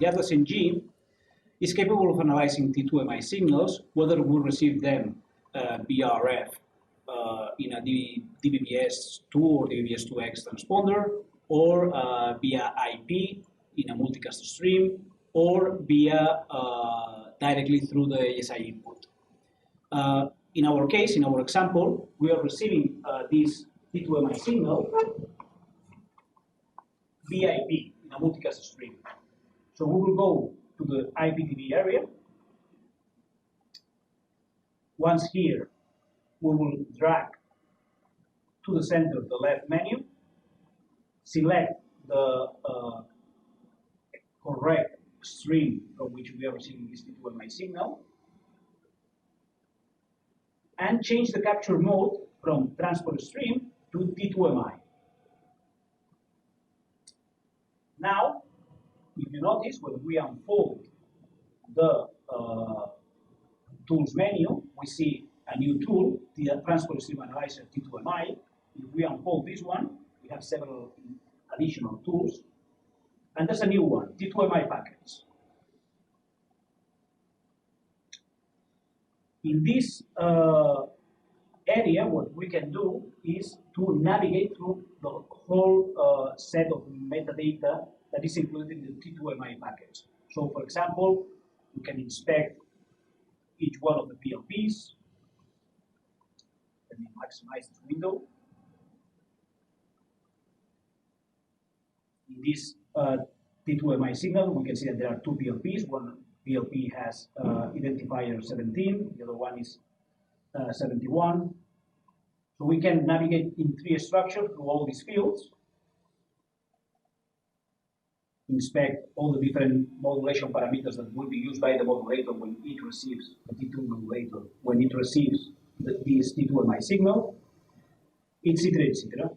The ATSC is capable of analyzing T2MI signals, whether we receive them via RF in a DVB-S2 or DVB-S2X transponder, or via IP in a multicast stream, or via directly through the ASI input. In our case, in our example, we are receiving this T2MI signal via IP in a multicast stream. So we will go to the IPTV area. Once here, we will drag to the center the left menu, select the correct stream from which we are receiving this T2MI signal, and change the capture mode from transport stream to T2MI. Now, if you notice, when we unfold the tools menu, we see a new tool, the transport stream analyzer T2MI. If we unfold this one, we have several additional tools. And there's a new one, T2MI packets. In this area, what we can do is to navigate through the whole set of metadata that is included in the T2MI package. So, for example, we can inspect each one of the PLPs. Let me maximize this window. In this T2MI signal, we can see that there are two PLPs. One PLP has identifier 17, the other one is 71. So we can navigate in tree structure through all these fields, inspect all the different modulation parameters that will be used by the modulator when it receives the T2 modulator, when it receives this T2MI signal, etc., etc.